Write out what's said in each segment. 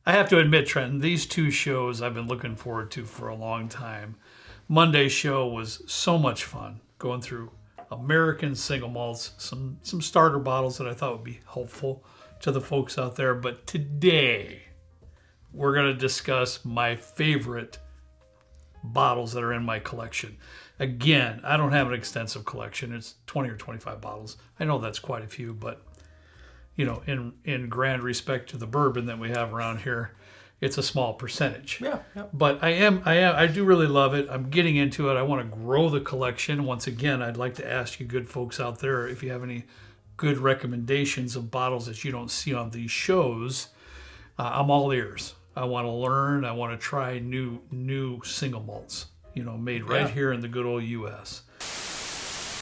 I have to admit, Trenton, these two shows I've been looking forward to for a long time. Monday's show was so much fun, going through American single malts, some starter bottles that I thought would be helpful to the folks out there. But today, we're going to discuss my favorite bottles that are in my collection. Again, I don't have an extensive collection. It's 20 or 25 bottles. I know that's quite a few, but you know, in grand respect to the bourbon that we have around here, it's a small percentage. Yeah. But I do really love it. I'm getting into it. I want to grow the collection. Once again, I'd like to ask you good folks out there if you have any good recommendations of bottles that you don't see on these shows. I'm all ears. I want to learn. I want to try new single malts, you know, made right here in the good old U.S.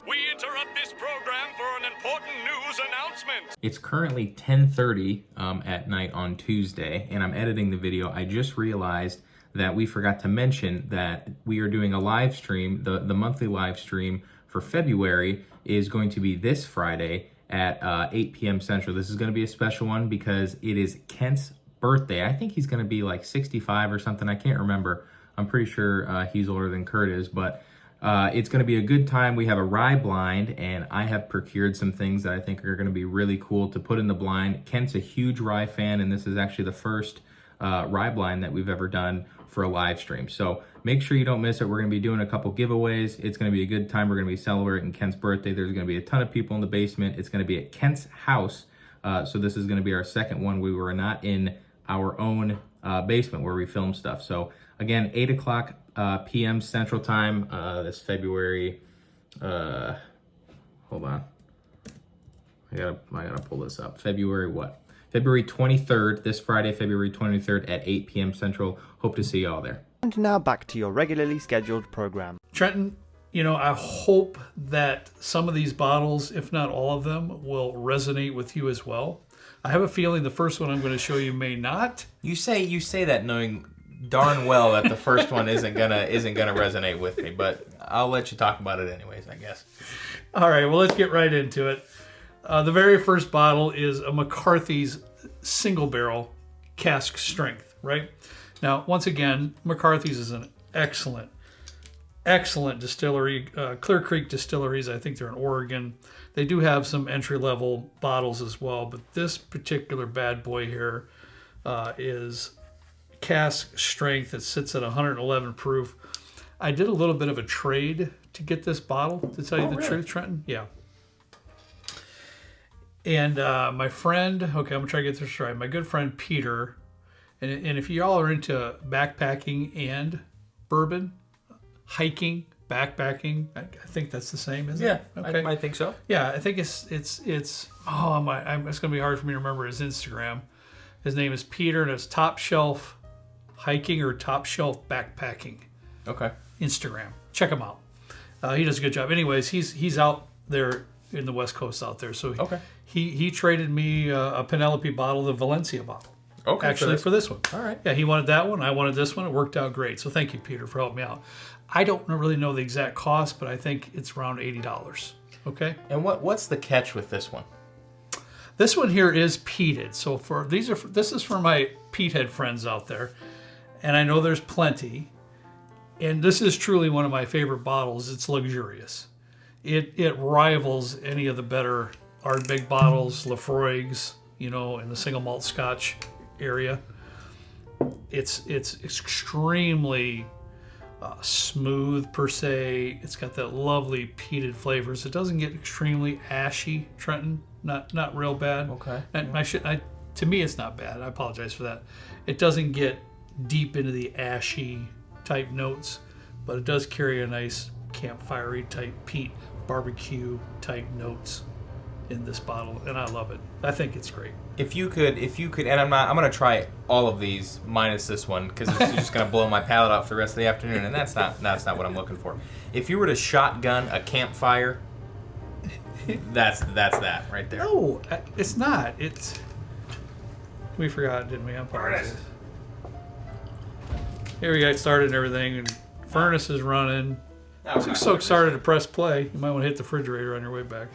We interrupt this program for an important news announcement. It's currently 10:30 at night on Tuesday, and I'm editing the video. I just realized that we forgot to mention that we are doing a live stream. The monthly live stream for February is going to be this Friday at 8 p.m. Central. This is going to be a special one because it is Kent's birthday. I think he's going to be like 65 or something. I can't remember. I'm pretty sure he's older than Kurt is, but it's going to be a good time. We have a rye blind, and I have procured some things that I think are going to be really cool to put in the blind. Kent's a huge rye fan, and this is actually the first rye blind that we've ever done for a live stream. So make sure you don't miss it. We're going to be doing a couple giveaways. It's going to be a good time. We're going to be celebrating Kent's birthday. There's going to be a ton of people in the basement. It's going to be at Kent's house. So this is going to be our second one. We were not in our own basement where we film stuff. So again, 8 o'clock p.m. Central Time, this February, hold on, I gotta pull this up. February what? February 23rd, this Friday, February 23rd at 8 p.m. Central. Hope to see you all there. And now back to your regularly scheduled program. Trenton, you know, I hope that some of these bottles, if not all of them, will resonate with you as well. I have a feeling the first one I'm going to show you may not. You say that knowing darn well that the first one isn't gonna resonate with me, but I'll let you talk about it anyways, I guess. All right, well, let's get right into it. The very first bottle is a McCarthy's single barrel cask strength, right? Now, once again, McCarthy's is an excellent distillery. Clear Creek Distilleries, I think they're in Oregon. They do have some entry-level bottles as well, but this particular bad boy here is cask strength. It sits at 111 proof. I did a little bit of a trade to get this bottle, to tell you the truth, Trenton. Yeah. And my friend, okay, I'm going to try to get this right. My good friend Peter, and if y'all are into backpacking and bourbon, hiking, backpacking, I think that's the same, isn't it? Yeah, okay. I think so. Yeah, I think it's it's going to be hard for me to remember his Instagram. His name is Peter, and it's Top Shelf Hiking or Top Shelf Backpacking. Okay. Instagram. Check him out. He does a good job. Anyways, he's out there in the West Coast out there. So he traded me a Penelope bottle, the Valencia bottle. Okay. Actually, for this one. All right. Yeah, he wanted that one. I wanted this one. It worked out great. So thank you, Peter, for helping me out. I don't really know the exact cost, but I think it's around $80. Okay. And what's the catch with this one? This one here is peated. So this is for my peathead friends out there, and I know there's plenty. And this is truly one of my favorite bottles. It's luxurious. It rivals any of the better Ardbeg bottles, Lafroig's, you know, in the single malt Scotch area. It's extremely smooth per se. It's got that lovely peated flavors. It doesn't get extremely ashy, Trenton. Not real bad. Okay. And to me, it's not bad. I apologize for that. It doesn't get deep into the ashy type notes, but it does carry a nice campfire-y type peat, barbecue type notes in this bottle, and I love it. I think it's great. If you could, and I'm gonna try all of these minus this one because it's just gonna blow my palate out for the rest of the afternoon, and that's not what I'm looking for. If you were to shotgun a campfire, that's that right there. No, it's not. We forgot, didn't we? I apologize. Here we got started and everything, and furnace is running. So excited to press play. You might want to hit the refrigerator on your way back.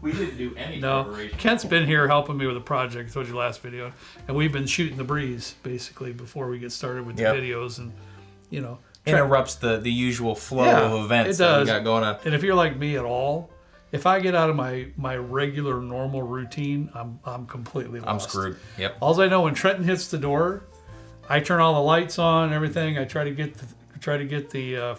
We didn't do any No, preparation. Kent's been here helping me with a project. I told you last video, and we've been shooting the breeze basically before we get started with the videos, and Interrupts the usual flow of events it that does. we got going on. And if you're like me at all, if I get out of my regular normal routine, I'm completely lost. I'm screwed. Yep. All I know, when Trenton hits the door, I turn all the lights on and everything. I try to get the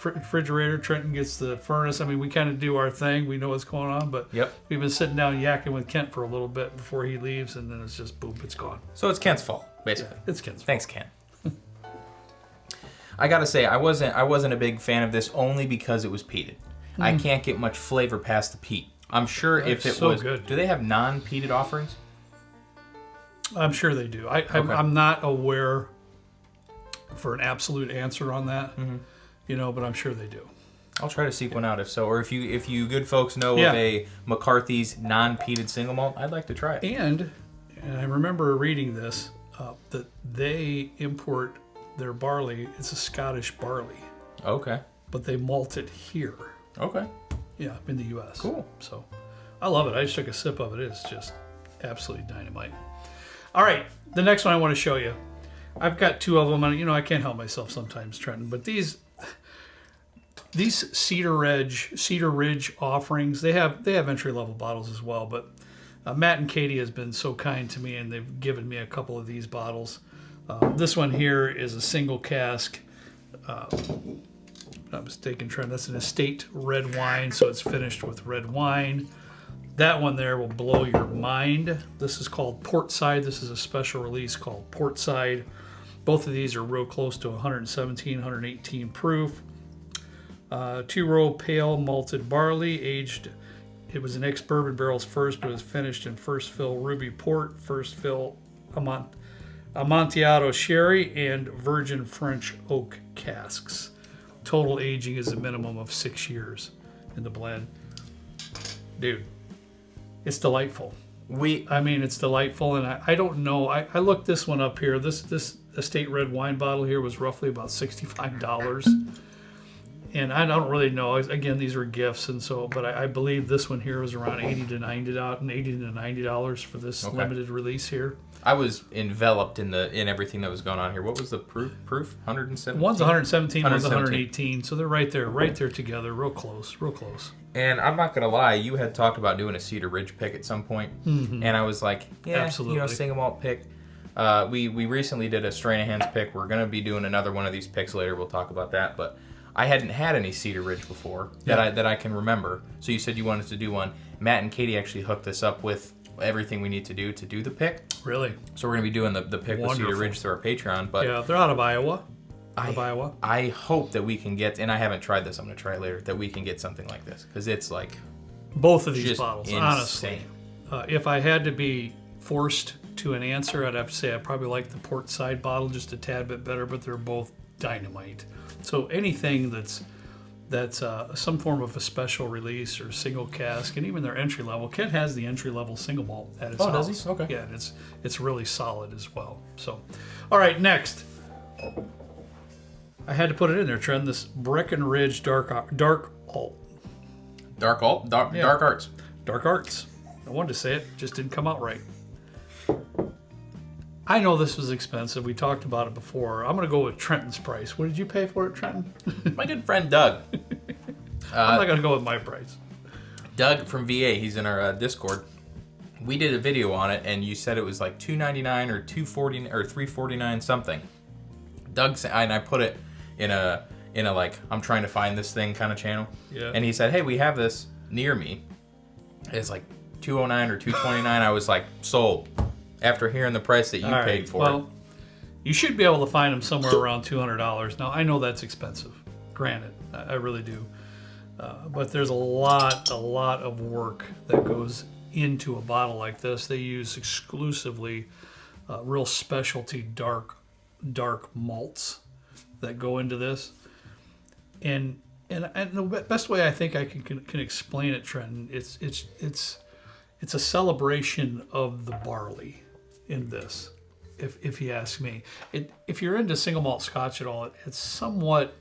refrigerator. Trenton gets the furnace. I mean, we kind of do our thing. We know what's going on, but we've been sitting down yakking with Kent for a little bit before he leaves, and then it's just boom, it's gone. So it's Kent's fault, basically. It's Kent's fault. Thanks, Ken. I gotta say, I wasn't a big fan of this only because it was peated. I can't get much flavor past the peat. I'm sure if it was good. Do they have non-peated offerings? I'm sure they do. I'm not aware for an absolute answer on that, but I'm sure they do. I'll try to seek one out if so, or if you good folks know of a McCarthy's non-peated single malt, I'd like to try it. And I remember reading this that they import their barley. It's a Scottish barley. Okay. But they malt it here. Okay. Yeah, in the U.S. Cool. So I love it. I just took a sip of it. It's just absolutely dynamite. All right, the next one I want to show you. I've got two of them, and I can't help myself sometimes, Trenton. But these Cedar Ridge offerings, they have entry level bottles as well. But Matt and Katie has been so kind to me, and they've given me a couple of these bottles. This one here is a single cask. Not mistaken, Trent. That's an estate red wine, so it's finished with red wine. That one there will blow your mind. This is called Portside. This is a special release called Portside. Both of these are real close to 117, 118 proof. 2-row pale malted barley, aged. It was in ex-bourbon barrels first, but it was finished in first fill ruby port, first fill Amontillado sherry, and virgin French oak casks. Total aging is a minimum of 6 years in the blend. Dude, it's delightful. It's delightful, and I don't know. I looked this one up here. This estate red wine bottle here was roughly about $65. And I don't really know. Again, these were gifts, and so, but I believe this one here was around $80 to $90 for this limited release here. I was enveloped in everything that was going on here. What was the proof? 117? One's 117, one's 118. So they're right there together, real close. And I'm not gonna lie, you had talked about doing a Cedar Ridge pick at some point, and I was like, yeah, absolutely. Single malt pick. We recently did a Strain of Hands pick. We're gonna be doing another one of these picks later. We'll talk about that, but I hadn't had any Cedar Ridge before that I can remember. So you said you wanted to do one. Matt and Katie actually hooked us up with everything we need to do the pick. Really? So we're gonna be doing the pick with Cedar Ridge through our Patreon. But yeah, they're out of Iowa. I hope that we can get, and I haven't tried this, I'm going to try it later, that we can get something like this. Because it's like... Both of these just bottles, insane. Honestly. If I had to be forced to an answer, I'd have to say I probably like the Portside bottle just a tad bit better, but they're both dynamite. So anything that's some form of a special release or single cask, and even their entry level. Kent has the entry level single malt at his house. Does he? Okay. Yeah, and it's really solid as well. So, all right, next. I had to put it in there, Trent. This Breckenridge Dark Alt. Dark Alt? Dark Arts. Dark Arts. I wanted to say it, just didn't come out right. I know this was expensive. We talked about it before. I'm going to go with Trenton's price. What did you pay for it, Trenton? My good friend Doug. I'm not going to go with my price. Doug from VA, he's in our Discord. We did a video on it, and you said it was like $2.99 or $2.40 or $3.49 something. Doug said, and I put it in a like, I'm trying to find this thing kind of channel. Yeah. And he said, hey, we have this near me. It's like $2.09 or $2.29. I was like, sold. After hearing the price that you paid for it. You should be able to find them somewhere around $200. Now, I know that's expensive. Granted, I really do. But there's a lot of work that goes into a bottle like this. They use exclusively real specialty dark malts that go into this. And the best way I think I can explain it, Trenton, it's a celebration of the barley in this, if you ask me. If you're into single malt Scotch at all, it's somewhat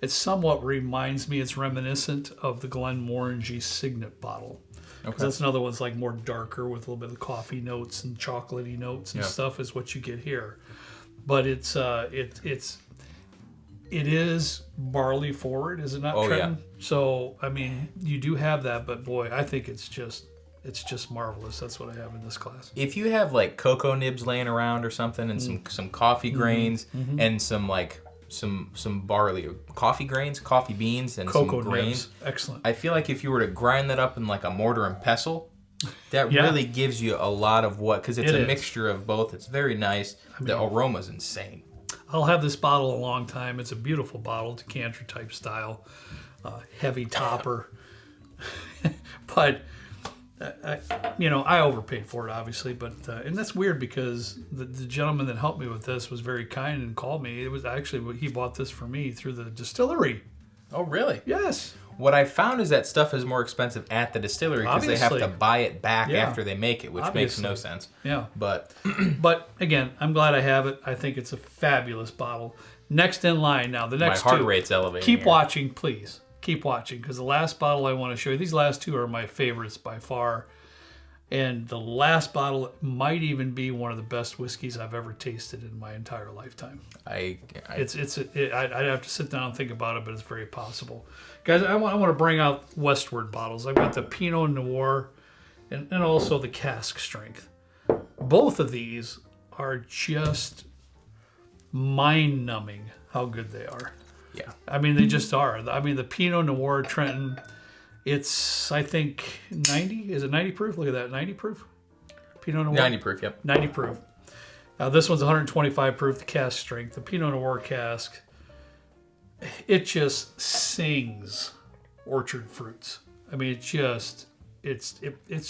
It somewhat reminds me, it's reminiscent of the Glenmorangie Signet bottle. Because that's another one's like more darker with a little bit of coffee notes and chocolatey notes and stuff is what you get here. But it is barley forward, is it not, Trenton? Yeah. So, I mean, you do have that, but boy, I think it's just marvelous. That's what I have in this class. If you have like cocoa nibs laying around or something and some coffee grains and some like some barley, coffee grains, coffee beans, and cocoa some grains. Nibs. Excellent. I feel like if you were to grind that up in like a mortar and pestle, that really gives you a lot of because it's a mixture of both. It's very nice. The aroma's insane. I'll have this bottle a long time. It's a beautiful bottle, decanter type style, heavy topper. But I overpaid for it, obviously. But and that's weird because the gentleman that helped me with this was very kind and called me. It was actually he bought this for me through the distillery. Oh, really? Yes. What I found is that stuff is more expensive at the distillery because they have to buy it back after they make it, which makes no sense. Yeah. But again, I'm glad I have it. I think it's a fabulous bottle. Next in line now, the next my heart rate's elevating. Keep watching, please. Keep watching because the last bottle I want to show you, these last two are my favorites by far. And the last bottle might even be one of the best whiskeys I've ever tasted in my entire lifetime. I'd have to sit down and think about it, but it's very possible. Guys, I want to bring out Westward bottles. I've got the Pinot Noir and also the cask strength. Both of these are just mind-numbing how good they are. Yeah. I mean, they just are. I mean, the Pinot Noir Trenton, it's, I think, 90. Is it 90 proof? Look at that. 90 proof? Pinot Noir? 90 proof, yep. 90 proof. This one's 125 proof, the cask strength. The Pinot Noir cask, it just sings orchard fruits. I mean, it's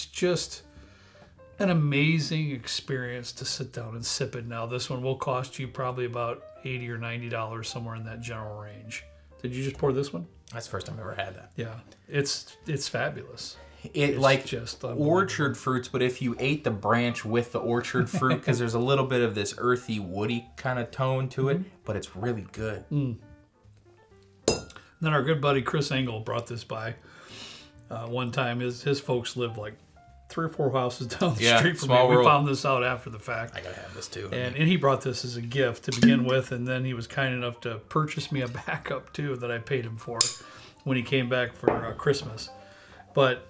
just an amazing experience to sit down and sip it. Now, this one will cost you probably about $80 or $90, somewhere in that general range. Did you just pour this one? That's the first time I've ever had that. Yeah, it's fabulous. It's like just orchard fruits, but if you ate the branch with the orchard fruit, because there's a little bit of this earthy, woody kind of tone to it, but it's really good. Then our good buddy Chris Engel brought this by one time. His folks lived like 3 or 4 houses down the street from me. World. We found this out after the fact. I gotta have this too. And he brought this as a gift to begin with, and then he was kind enough to purchase me a backup too that I paid him for when he came back for Christmas. But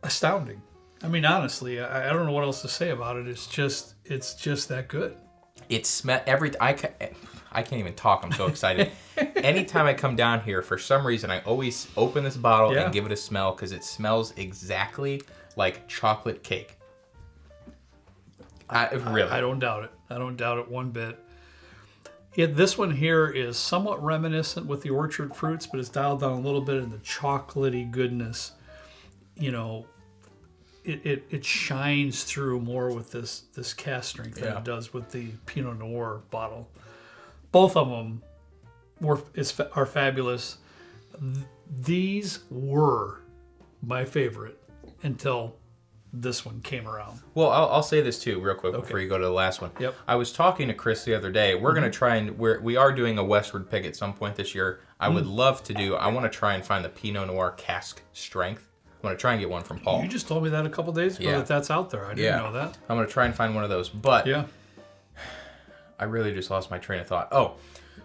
astounding. I mean, honestly, I don't know what else to say about it. It's just that good. I can't even talk. I'm so excited. Anytime I come down here, for some reason, I always open this bottle and give it a smell because it smells exactly like chocolate cake. I don't doubt it. I don't doubt it one bit. This one here is somewhat reminiscent with the orchard fruits, but it's dialed down a little bit in the chocolatey goodness. You know, it shines through more with this cask strength than it does with the Pinot Noir bottle. Both of them are fabulous. These were my favorite until this one came around. Well, I'll say this too real quick before you go to the last one. Yep. I was talking to Chris the other day. We're going to try and we are doing a Westward pick at some point this year. I would love to I want to try and find the Pinot Noir cask strength. I'm going to try and get one from Paul. You just told me that a couple days ago that's out there. I didn't know that. I'm going to try and find one of those. But I really just lost my train of thought. Oh,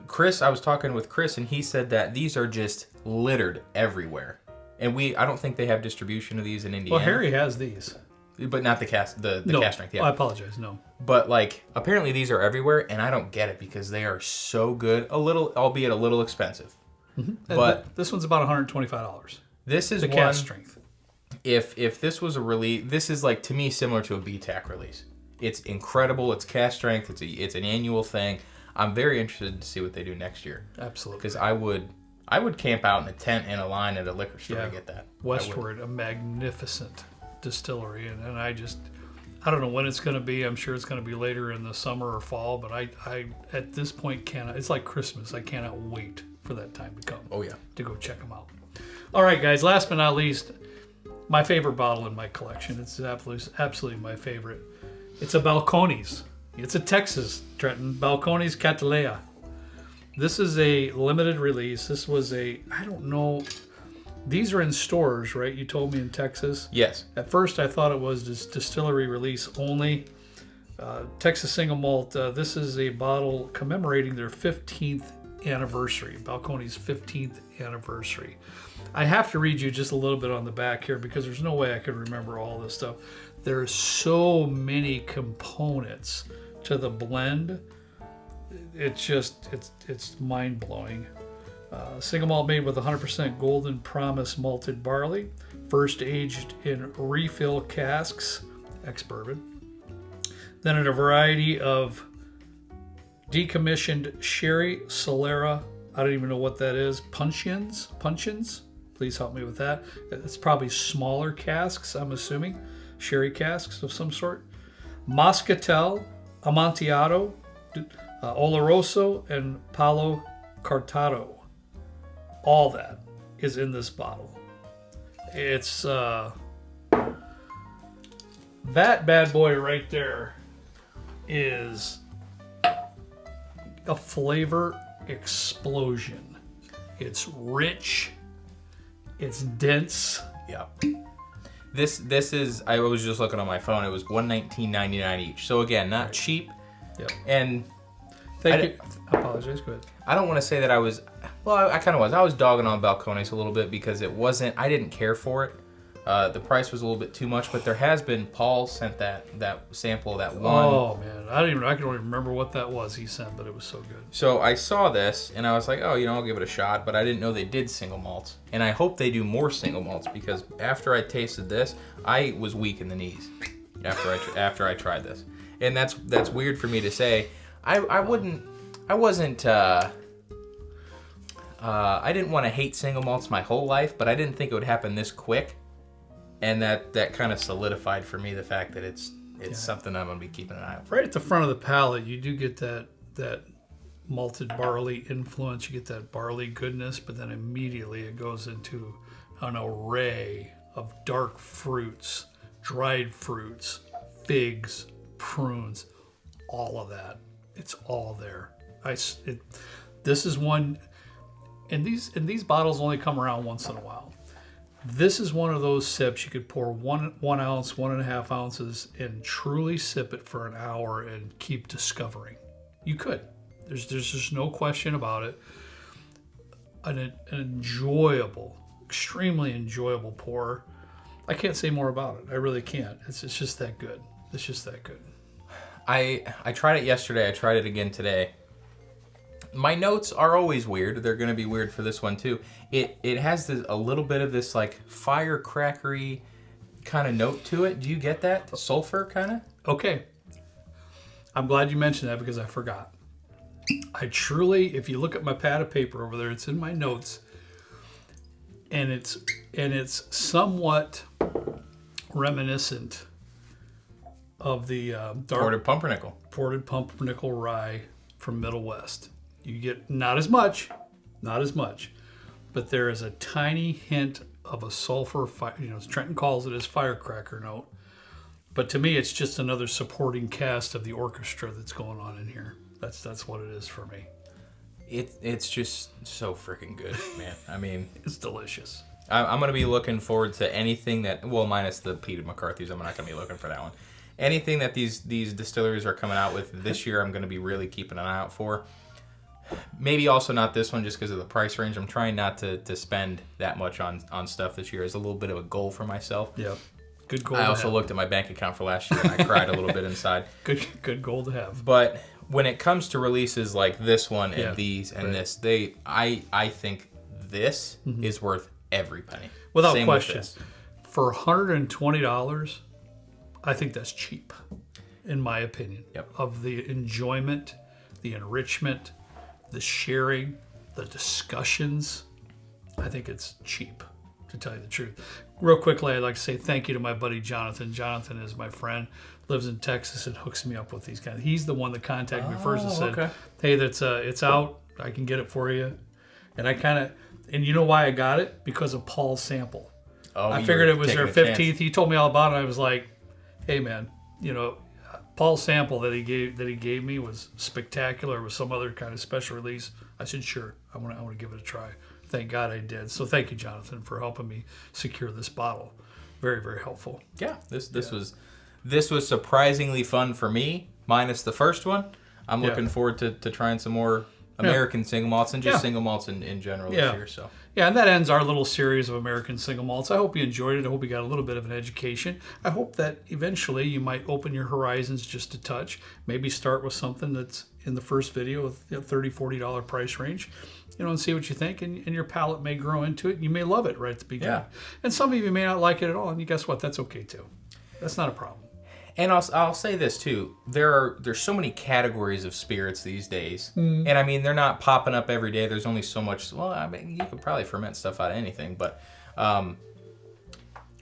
Chris, I was talking with Chris, and he said that these are just littered everywhere. And I don't think they have distribution of these in Indiana. Well, Harry has these. But not the cask strength, I apologize, no. But, like, apparently these are everywhere, and I don't get it because they are so good. Albeit a little expensive. Mm-hmm. But this one's about $125. This is the cask strength. If this was a release, this is, like, to me, similar to a BTAC release. It's incredible. It's cask strength. It's an annual thing. I'm very interested to see what they do next year. Absolutely. Because I would camp out in a tent in a line at a liquor store to get that. Westward, a magnificent distillery, and I don't know when it's going to be. I'm sure it's going to be later in the summer or fall, but I at this point cannot. It's like Christmas. I cannot wait for that time to come. Oh yeah. To go check them out. All right, guys. Last but not least, my favorite bottle in my collection. It's absolutely my favorite. It's a Balcones. It's a Texas, Trenton. Balcones Catalea. This is a limited release. This was I don't know. These are in stores, right? You told me in Texas. Yes. At first, I thought it was just distillery release only. Texas Single Malt. This is a bottle commemorating their 15th anniversary. Balcones' 15th anniversary. I have to read you just a little bit on the back here because there's no way I could remember all this stuff. There's so many components to the blend. It's mind-blowing. Single malt made with 100% Golden Promise malted barley, first aged in refill casks, ex-bourbon, then in a variety of decommissioned sherry, solera, I don't even know what that is, puncheons, please help me with that. It's probably smaller casks, I'm assuming, sherry casks of some sort, Moscatel, Amontillado, Oloroso, and Palo Cortado. All that is in this bottle. It's that bad boy right there is a flavor explosion. It's rich. It's dense. Yeah. This is, I was just looking on my phone, it was $119.99 each. So again, not cheap. Yep. And Thank you. I apologize. Go ahead. I don't want to say that I was, well, I kind of was. I was dogging on Balcones a little bit because it wasn't, I didn't care for it. The price was a little bit too much, but there has been, Paul sent that sample of that one. Oh man, I can only remember what that was he sent, but it was so good. So I saw this and I was like, oh, I'll give it a shot, but I didn't know they did single malts. And I hope they do more single malts because after I tasted this, I was weak in the knees after I tried this. And that's weird for me to say. I didn't want to hate single malts my whole life, but I didn't think it would happen this quick. And that kind of solidified for me the fact that it's something I'm going to be keeping an eye out for. Right at the front of the palate, you do get that malted barley influence. You get that barley goodness, but then immediately it goes into an array of dark fruits, dried fruits, figs, prunes, all of that. It's all there. This is one, and these bottles only come around once in a while. This is one of those sips you could pour 1 ounce, 1.5 ounces, and truly sip it for an hour and keep discovering. You could. There's just no question about it. An enjoyable, extremely enjoyable pour. I can't say more about it. I really can't. It's just that good. It's just that good. I tried it yesterday. I tried it again today. My notes are always weird. They're going to be weird for this one too. It has a little bit of this like firecrackery kind of note to it. Do you get that? Sulfur kind of? Okay. I'm glad you mentioned that because I forgot. I truly, if you look at my pad of paper over there, it's in my notes, and it's somewhat reminiscent of the dark ported pumpernickel rye from Middle West. You get not as much, but there is a tiny hint of a sulfur, Trenton calls it his firecracker note. But to me, it's just another supporting cast of the orchestra that's going on in here. That's what it is for me. It's just so freaking good, man. I mean, it's delicious. I'm going to be looking forward to anything that, well, minus the Peter McCarthy's, I'm not going to be looking for that one. Anything that these distilleries are coming out with this year, I'm going to be really keeping an eye out for. Maybe also not this one just because of the price range. I'm trying not to spend that much on stuff this year. It's a little bit of a goal for myself. Yeah, good goal. I also looked at my bank account for last year and I cried a little bit inside. Good goal to have. But when it comes to releases like this one and these and this, I think this is worth every penny. Without question. For $120, I think that's cheap, in my opinion. Yep. Of the enjoyment, the enrichment, the sharing, the discussions, I think it's cheap, to tell you the truth. Real quickly, I'd like to say thank you to my buddy Jonathan. Jonathan is my friend, lives in Texas, and hooks me up with these guys. He's the one that contacted me first and said, hey, it's out. I can get it for you. And and you know why I got it? Because of Paul's sample. I figured it was their 15th. He told me all about it. I was like, hey, man, Paul's sample that he gave me was spectacular. With some other kind of special release. I said, sure, I want to give it a try. Thank God I did. So thank you, Jonathan, for helping me secure this bottle. Very, very helpful. Yeah, this was surprisingly fun for me, minus the first one. I'm looking forward to trying some more American single malts and just single malts in general this year. So yeah, and that ends our little series of American single malts. I hope you enjoyed it. I hope you got a little bit of an education. I hope that eventually you might open your horizons just a touch. Maybe start with something that's in the first video with $30, $40 price range, and see what you think. And your palate may grow into it. You may love it right at the beginning. Yeah. And some of you may not like it at all. And guess what? That's okay too. That's not a problem. And I'll say this too. There's so many categories of spirits these days, and I mean they're not popping up every day. There's only so much. Well, I mean you could probably ferment stuff out of anything, but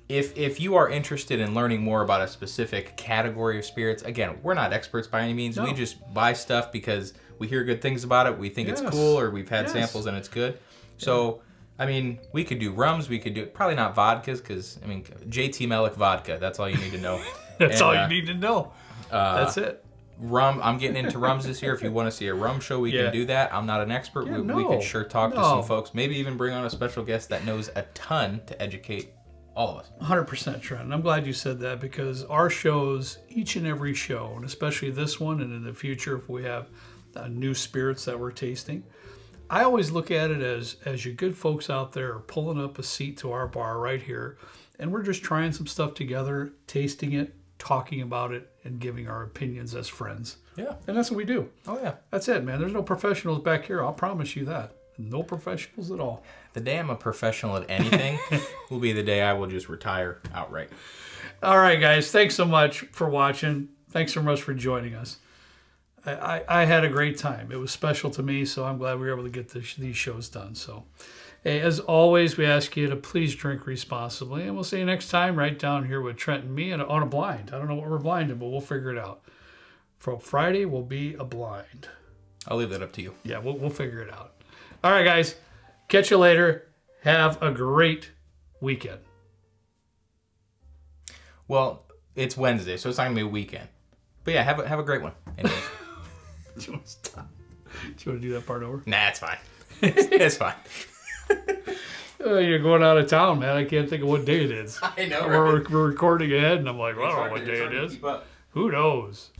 if you are interested in learning more about a specific category of spirits, again, we're not experts by any means. No. We just buy stuff because we hear good things about it. We think it's cool, or we've had samples and it's good. So. I mean, we could do rums. We could do probably not vodkas because I mean JT Mellick vodka. That's all you need to know. That's all you need to know. That's it. Rum. I'm getting into rums this year. If you want to see a rum show, we can do that. I'm not an expert. We could sure talk to some folks. Maybe even bring on a special guest that knows a ton to educate all of us. 100%, Trent. I'm glad you said that because our shows, each and every show, and especially this one, and in the future, if we have new spirits that we're tasting. I always look at it as you good folks out there are pulling up a seat to our bar right here, and we're just trying some stuff together, tasting it, talking about it, and giving our opinions as friends. Yeah. And that's what we do. Oh, yeah. That's it, man. There's no professionals back here. I'll promise you that. No professionals at all. The day I'm a professional at anything will be the day I will just retire outright. All right, guys. Thanks so much for watching. Thanks so much for joining us. I had a great time. It was special to me, so I'm glad we were able to get these shows done. So, hey, as always, we ask you to please drink responsibly, and we'll see you next time right down here with Trent and me on a blind. I don't know what we're blinded, but we'll figure it out. For Friday, will be a blind. I'll leave that up to you. Yeah, we'll figure it out. All right, guys. Catch you later. Have a great weekend. Well, it's Wednesday, so it's not going to be a weekend. But yeah, have a great one. Anyways. Do you want to stop? Do you want to do that part over? Nah, it's fine. It's fine. You're going out of town, man. I can't think of what day it is. I know. We're recording ahead, and I'm like, well, I don't know what day it is. Who knows?